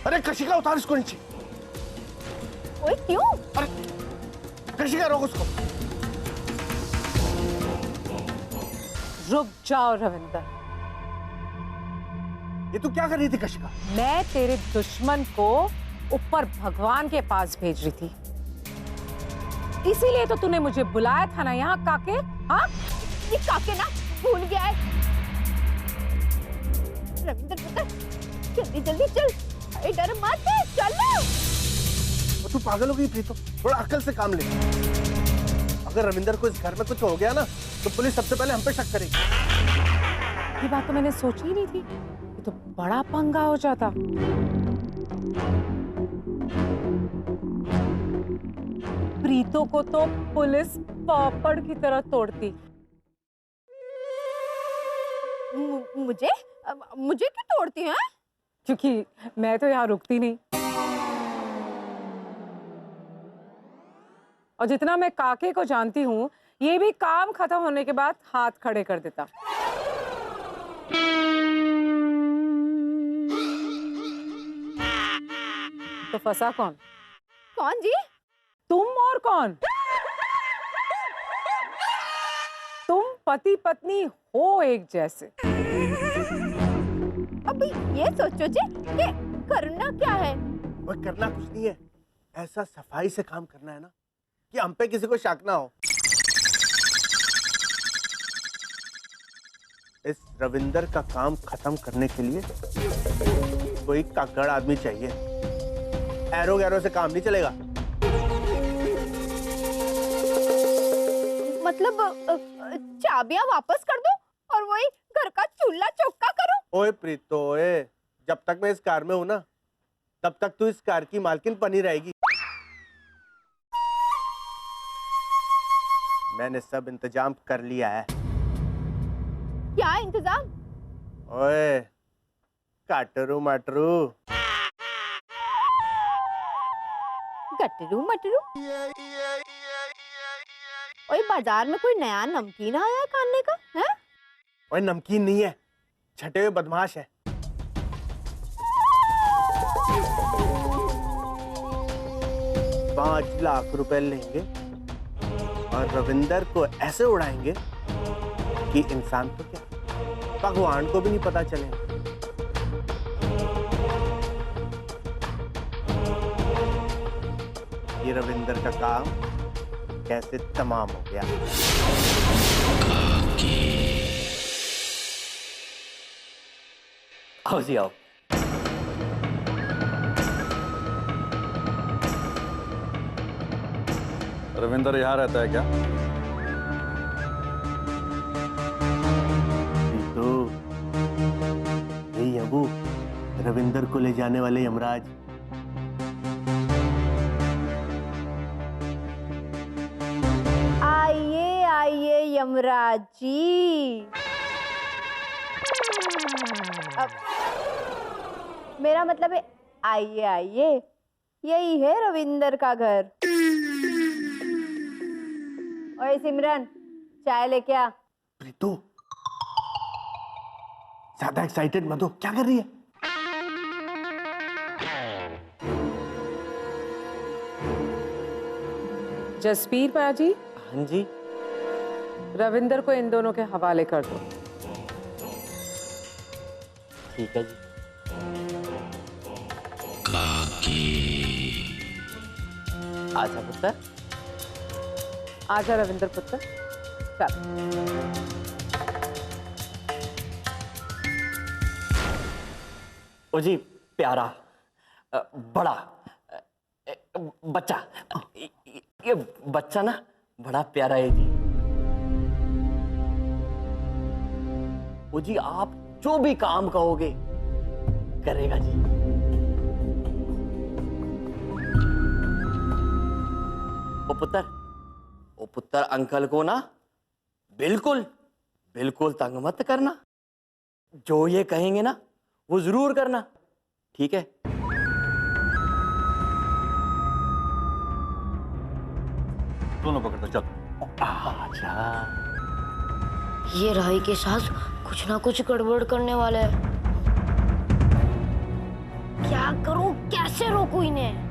अरे कशिका उतार इसको नीचे। ओए क्यों? अरे कशिका रोक उसको। रुक जाओ रविंदर। ये तू क्या कर रही थी कशिका? मैं तेरे दुश्मन को ऊपर भगवान के पास भेज रही थी, इसीलिए तो तूने मुझे बुलाया था ना यहाँ काके। हाँ ये काके ना भूल गया है। रविंदर पुत्र जल्दी जल्दी चल, डर मत, चलो। तू पागल हो गई प्रीतो, थोड़ा अक्ल से काम ले। अगर रविंदर को इस घर में कुछ हो गया ना तो पुलिस सबसे पहले हम पे शक करेगी। ये बात तो मैंने सोची ही नहीं थी, ये तो बड़ा पंगा हो जाता। प्रीतो को तो पुलिस पापड़ की तरह तोड़ती। मुझे मुझे क्यों तोड़ती हैं? क्योंकि मैं तो यहाँ रुकती नहीं, और जितना मैं काके को जानती हूँ ये भी काम खत्म होने के बाद हाथ खड़े कर देता। तो फंसा कौन? कौन जी? तुम और कौन? तुम पति पत्नी हो एक जैसे। अभी ये सोचो जी कि करना क्या है। वो करना कुछ नहीं है, ऐसा सफाई से काम करना है ना कि हम पे किसी को शक ना हो। इस रविंदर का काम खत्म करने के लिए कोई काकड़ आदमी चाहिए। एरो गैरो से काम नहीं चलेगा। मतलब चाबियां वापस कर दो और वही घर का चूल्हा चौका करो। ओए प्रीतो ओए, जब तक मैं इस कार में हूं ना तब तक तू इस कार की मालकिन बनी रहेगी। मैंने सब इंतजाम कर लिया है। क्या इंतजाम? ओए काटरू मटरू। गटरू मटरू? ओए बाजार में कोई नया नमकीन आया है खाने का? है? ओए नमकीन नहीं है, छठे हुए बदमाश है। ₹5,00,000 लेंगे और रविंदर को ऐसे उड़ाएंगे कि इंसान को क्या भगवान को भी नहीं पता चलेगा। ये रविंदर का काम कैसे तमाम हो गया। आओ जी आओ। रविंदर यहाँ रहता है क्या? तो यही है वो रविंदर को ले जाने वाले यमराज। आइए आइए यमराज जी। अब मेरा मतलब है आइए आइए, यही है रविंदर का घर। ओए सिमरन चाय लेके आ। प्रीतो ज्यादा एक्साइटेड मत हो, क्या कर रही है? जसबीर पाजी, हाँ जी। रविंदर को इन दोनों के हवाले कर दो। ठीक है जी। आजा पुत्र। आजा रविंदर पुत्र, चल। ओ जी प्यारा बड़ा बच्चा, ये बच्चा ना बड़ा प्यारा है जी। ओ जी आप जो भी काम कहोगे करेगा जी। ओ पुत्र ओ पुत्र अंकल को ना बिल्कुल बिल्कुल तंग मत करना। जो ये कहेंगे ना वो जरूर करना, ठीक है? दोनों पकड़ते चल। आजा। ये राही के साथ कुछ ना कुछ गड़बड़ करने वाले हैं। क्या करूं, कैसे रोकूं इन्हें?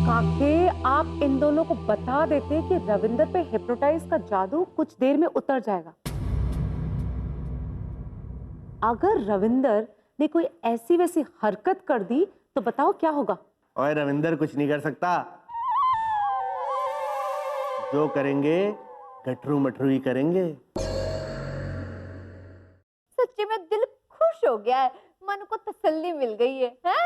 काके, आप इन दोनों को बता देते कि रविंदर पे हिप्नोटाइज का जादू कुछ देर में उतर जाएगा। अगर रविंदर ने कोई ऐसी वैसी हरकत कर दी तो बताओ क्या होगा? और रविंदर कुछ नहीं कर सकता। जो करेंगे गठरू मठरू ही करेंगे। सच्ची में दिल खुश हो गया है, मन को तसल्ली मिल गई है, हैं?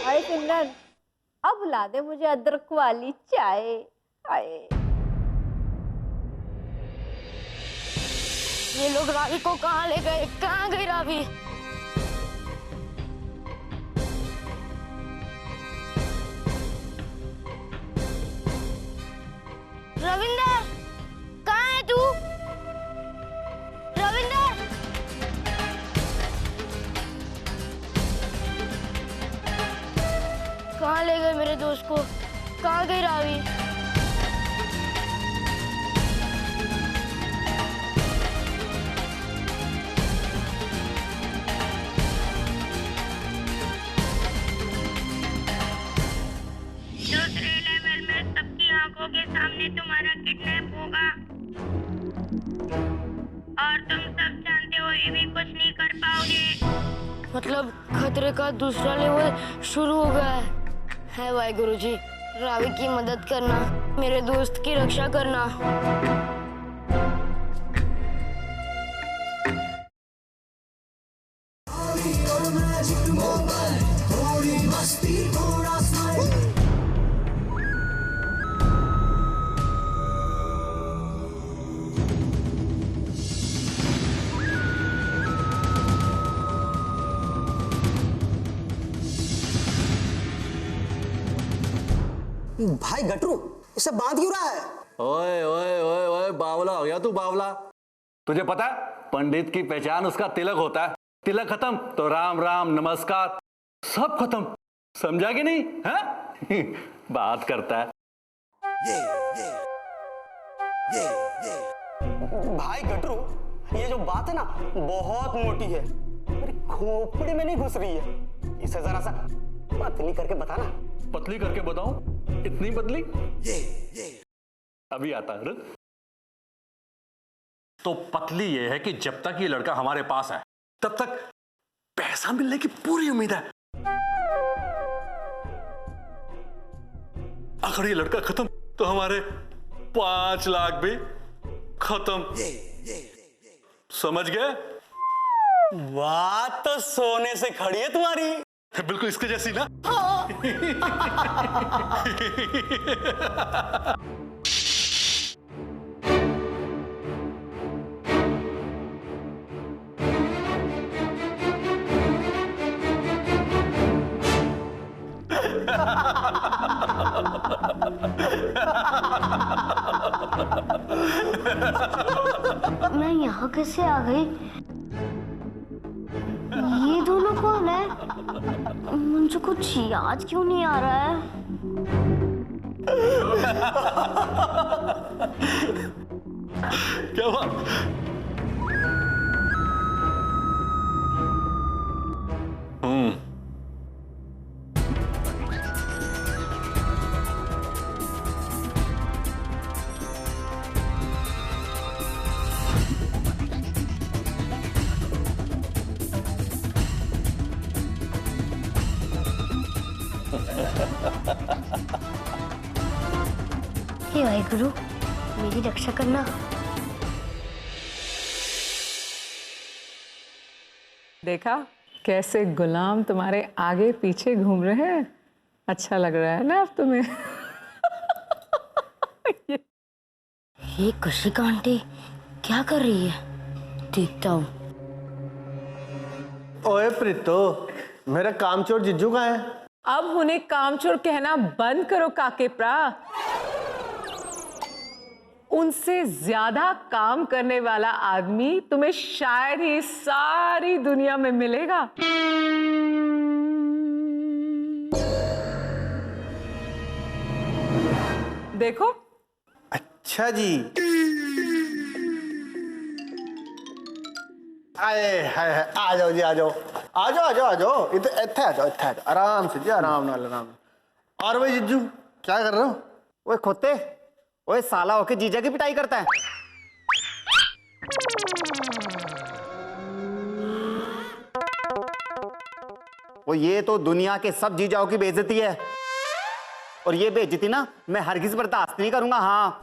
अरे सिमरन, अब ला दे मुझे अदरक वाली चाय। आए ये लोग रावी को कहाँ ले गए? कहाँ गई रावी? रविंदर, कहाँ है तू? रविंदर, कहाँ ले गए मेरे दोस्त को? कहाँ गई रावी? दूसरे लेवल में सबकी आंखों के सामने तुम्हारा किडनैप होगा और तुम सब जानते हो ये भी कुछ नहीं कर पाओगे। मतलब खतरे का दूसरा लेवल शुरू हो गया है भाई गुरुजी। रावी की मदद करना, मेरे दोस्त की रक्षा करना। भाई गटरू, इसे बांध क्यों रहा है? ओए ओए ओए ओए, बावला हो गया तू बावला। तुझे पता है पंडित की पहचान उसका तिलक होता है। तिलक खत्म तो राम राम नमस्कार सब खत्म। समझा कि नहीं? है? बात करता है। भाई गटरू, ये जो बात है ना बहुत मोटी है, मेरी खोपड़ी में नहीं घुस रही है। इसे जरा सा पतली करके बताना। पतली करके बताऊं? इतनी पतली? अभी आता है। रुक। तो पतली ये है कि जब तक ये लड़का हमारे पास है तब तक पैसा मिलने की पूरी उम्मीद है। अगर ये लड़का खत्म तो हमारे 5 लाख भी खत्म। समझ गए? बात तो सोने से खड़ी है तुम्हारी। बिल्कुल इसके जैसी ना। मैं यहाँ कैसे आ गई? ये दोनों कौन है? मुझे कुछ याद क्यों नहीं आ रहा है? क्या हुआ? हे वाहेगुरु, मेरी रक्षा करना। देखा कैसे गुलाम तुम्हारे आगे पीछे घूम रहे हैं। अच्छा लग रहा है ना अब तुम्हें? ये कशिका आंटी क्या कर रही है? देखता हूँ। ओए प्रीतो, मेरा कामचोर जिज्जू कहाँ है? अब उन्हें कामचोर कहना बंद करो काके प्रा। उनसे ज्यादा काम करने वाला आदमी तुम्हें शायद ही सारी दुनिया में मिलेगा। देखो। अच्छा जी। आए हाय हाय, आ जाओ जी, आ जाओ आ जाओ आ जाओ आ जाओ, इधर इत्थे आ जाओ, इत्थे आ जाओ, आराम से जी, आराम नाल आराम। और भाई जिज्जू क्या कर रहे हो? ओए खोते, ओए साला होके जीजा की पिटाई करता है। वो ये तो दुनिया के सब जीजाओं की बेइज्जती है, और ये बेइज्जती ना मैं हरगिज बर्दाश्त नहीं करूंगा। हाँ,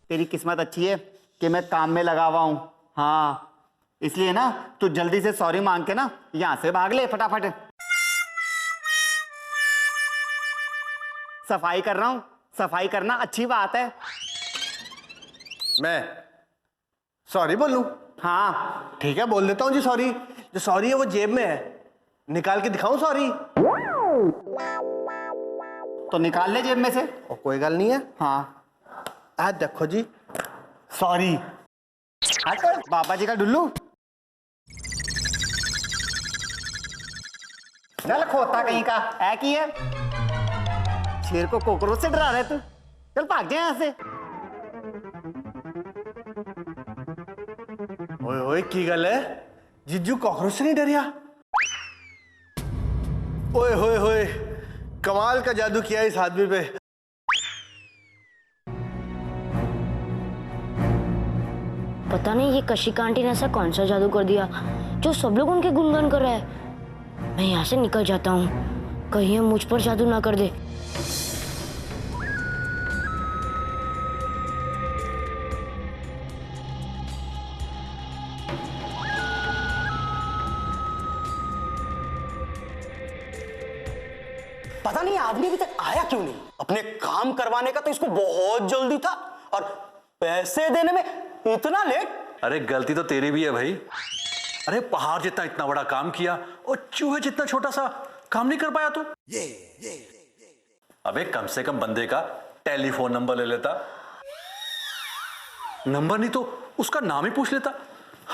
तेरी किस्मत अच्छी है कि मैं काम में लगा हुआ हूं। हाँ, इसलिए ना तू जल्दी से सॉरी मांग के ना यहां से भाग ले फटाफट। सफाई कर रहा हूं, सफाई करना अच्छी बात है। मैं सॉरी बोलूं? हाँ, ठीक है, बोल देता हूँ जी सॉरी। जो सॉरी है वो जेब में है, निकाल के दिखाऊं सॉरी? तो निकाल ले जेब में से। और कोई गल नहीं है। हाँ, आज देखो जी, सॉरी। बाबा जी का डुल्लू। चल खोता कहीं का है की है, शेर को कॉकरोच से डरा रहे तू। चल भाग जाए यहां से। ओए ओए की गल है, जिज्जू कॉकरोच से नहीं डरिया? ओए होए होए, कमाल का जादू किया इस आदमी पे। पता नहीं ये कशिका आंटी ने ऐसा कौन सा जादू कर दिया जो सब लोग उनके गुणगान कर रहे हैं। मैं यहाँ से निकल जाता हूँ, कहीं ये मुझ पर जादू ना कर दे। पता नहीं आदमी अभी तक आया क्यों नहीं। अपने काम करवाने का तो इसको बहुत जल्दी था, और पैसे देने में इतना लेट। अरे गलती तो तेरी भी है भाई। अरे पहाड़ जितना इतना बड़ा काम किया और चूहे जितना छोटा सा काम नहीं कर पाया तू। अबे कम से कम बंदे का टेलीफोन नंबर ले लेता, नंबर नहीं तो उसका नाम ही पूछ लेता।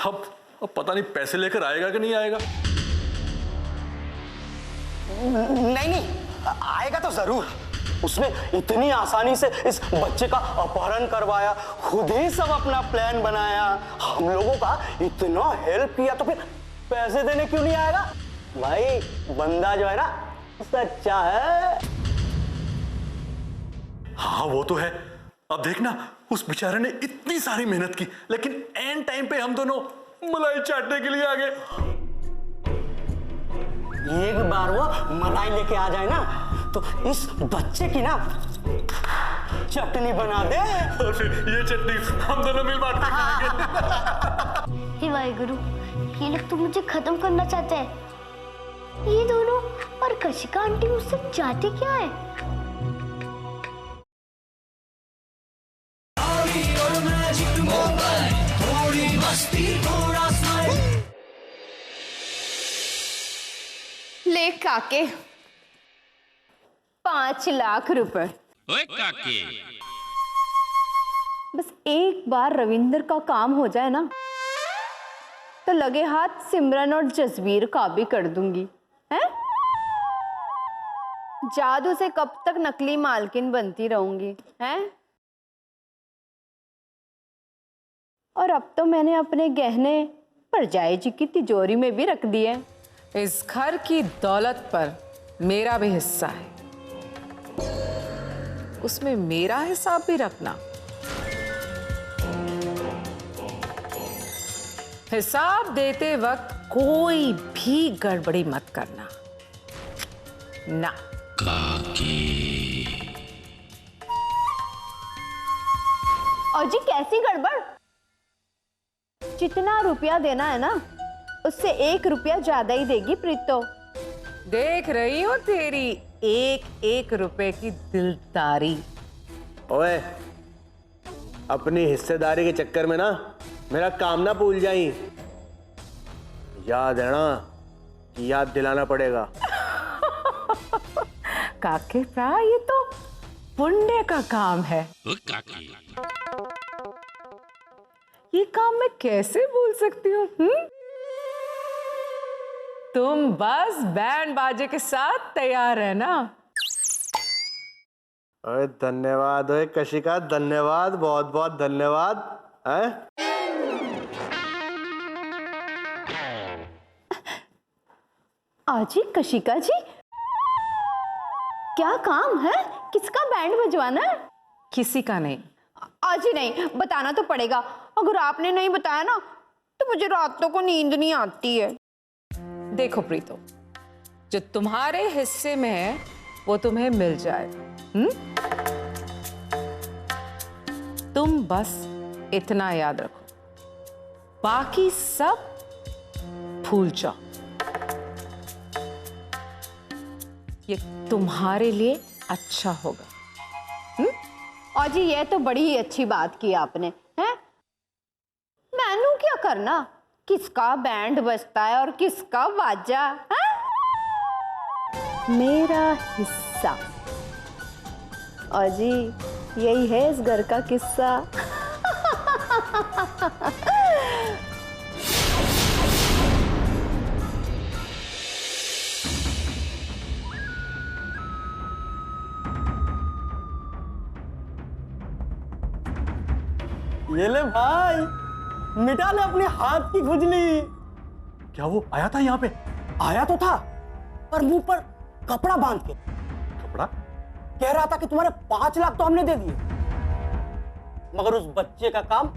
अब पता नहीं पैसे लेकर आएगा कि नहीं आएगा। नहीं नहीं, आएगा तो जरूर। उसने इतनी आसानी से इस बच्चे का अपहरण करवाया, खुद ही सब अपना प्लान बनाया, हम लोगों का इतना हेल्प किया, तो फिर पैसे देने क्यों नहीं आएगा? भाई बंदा जो है ना सच्चा है। हाँ वो तो है। अब देखना, उस बेचारे ने इतनी सारी मेहनत की, लेकिन एंड टाइम पे हम दोनों मलाई चाटने के लिए आ गए। एक बार वो मलाई लेके आ जाए ना, तो इस बच्चे की ना चटनी बना दे, और फिर ये चटनी हम दोनों मिल बांट के खाएंगे। हे वाहेगुरु, ये लोग तो मुझे खत्म करना चाहते हैं। ये दोनों और कशिका आंटी मुझसे चाहते क्या है? ले काके 5 लाख रुपए। ओए काके, बस एक बार रविंदर का काम हो जाए ना, तो लगे हाथ सिमरन और जसवीर का भी कर दूंगी। हैं? जादू से कब तक नकली मालकिन बनती रहूंगी? हैं? और अब तो मैंने अपने गहने परजाई जी की तिजोरी में भी रख दिए। इस घर की दौलत पर मेरा भी हिस्सा है, उसमें मेरा हिसाब भी रखना। हिसाब देते वक्त कोई भी गड़बड़ी मत करना ना। और जी कैसी गड़बड़? जितना रुपया देना है ना, उससे 1 रुपया ज्यादा ही देगी प्रीतो। देख रही हूँ तेरी एक एक रुपए की दिलदारी। ओए, अपनी हिस्सेदारी के चक्कर में ना मेरा काम ना भूल जाई। याद है ना कि याद दिलाना पड़ेगा। काके प्रा, ये तो पुण्य का काम है। ये काम मैं कैसे भूल सकती हूँ? तुम बस बैंड बाजे के साथ तैयार है ना? ओए धन्यवाद, ओए कशिका, धन्यवाद, बहुत बहुत धन्यवाद। हैं? आजी, कशिका जी, क्या काम है? किसका बैंड बजवाना है? किसी का नहीं। आजी नहीं, बताना तो पड़ेगा। अगर आपने नहीं बताया ना तो मुझे रातों को नींद नहीं आती है। देखो प्रीतो, जो तुम्हारे हिस्से में है वो तुम्हें मिल जाएगा। तुम बस इतना याद रखो, बाकी सब भूल जाओ। ये तुम्हारे लिए अच्छा होगा। और जी, ये तो बड़ी ही अच्छी बात की आपने, हैं? मैनू क्या करना, किसका बैंड बजता है और किसका बाजा, हैं? मेरा हिस्सा। और जी, यही है इस घर का किस्सा। ये ले भाई, मिटा ले अपने हाथ की खुजली। क्या वो आया था यहाँ पे? आया तो था, पर मुंह पर कपड़ा बांध के। कपड़ा? कह रहा था कि तुम्हारे 5 लाख तो हमने दे दिए, मगर उस बच्चे का काम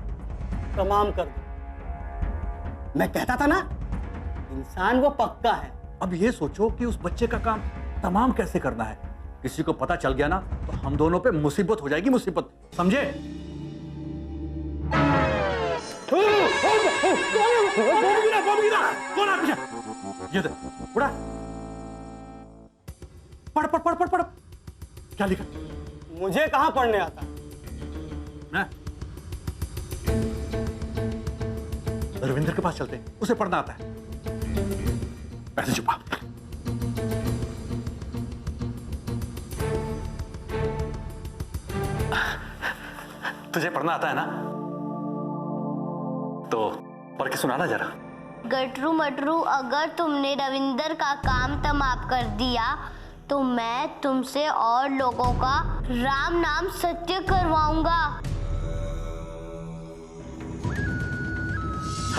तमाम कर दो। मैं कहता था ना, इंसान वो पक्का है। अब ये सोचो कि उस बच्चे का काम तमाम कैसे करना है। किसी को पता चल गया ना तो हम दोनों पे मुसीबत हो जाएगी, मुसीबत, समझे? ये दे, उड़ा। पढ़ पढ़ पढ़ पढ़ पढ़। क्या लिखा? मुझे कहां पढ़ने आता? हैं? रविंद्र के पास चलते हैं, उसे पढ़ना आता है। ऐसे छुपा। तुझे पढ़ना आता है ना? तो पढ़ के सुनाना जरा। गटरू मटरू, अगर तुमने रविंदर का काम तमाम कर दिया तो मैं तुमसे और लोगों का राम नाम सत्य करवाऊंगा।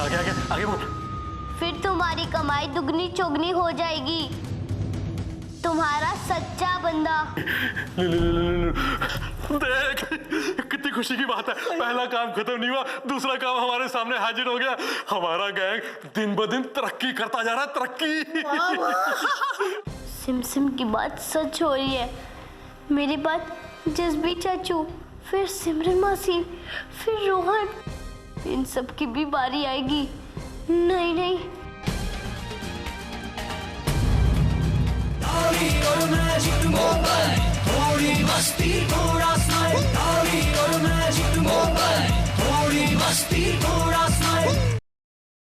आगे आगे आगे बोल। फिर तुम्हारी कमाई दुगनी चौगनी हो जाएगी। तुम्हारा सच्चा बंदा। देख, कितनी खुशी की बात है। पहला काम खत्म नहीं हुआ, दूसरा काम हमारे सामने हाजिर हो गया। हमारा गैंग दिन ब दिन तरक्की करता जा रहा है, तरक्की। सिमसिम की बात सच हो रही है। मेरी बात जसबी चाचू, फिर सिमरन मासी, फिर रोहन, इन सब की भी बारी आएगी। नहीं नहीं, थोड़ी मस्ती थोड़ा स्माइल, थोड़ी और मैजिक मोबाइल, थोड़ी मस्ती थोड़ा स्माइल।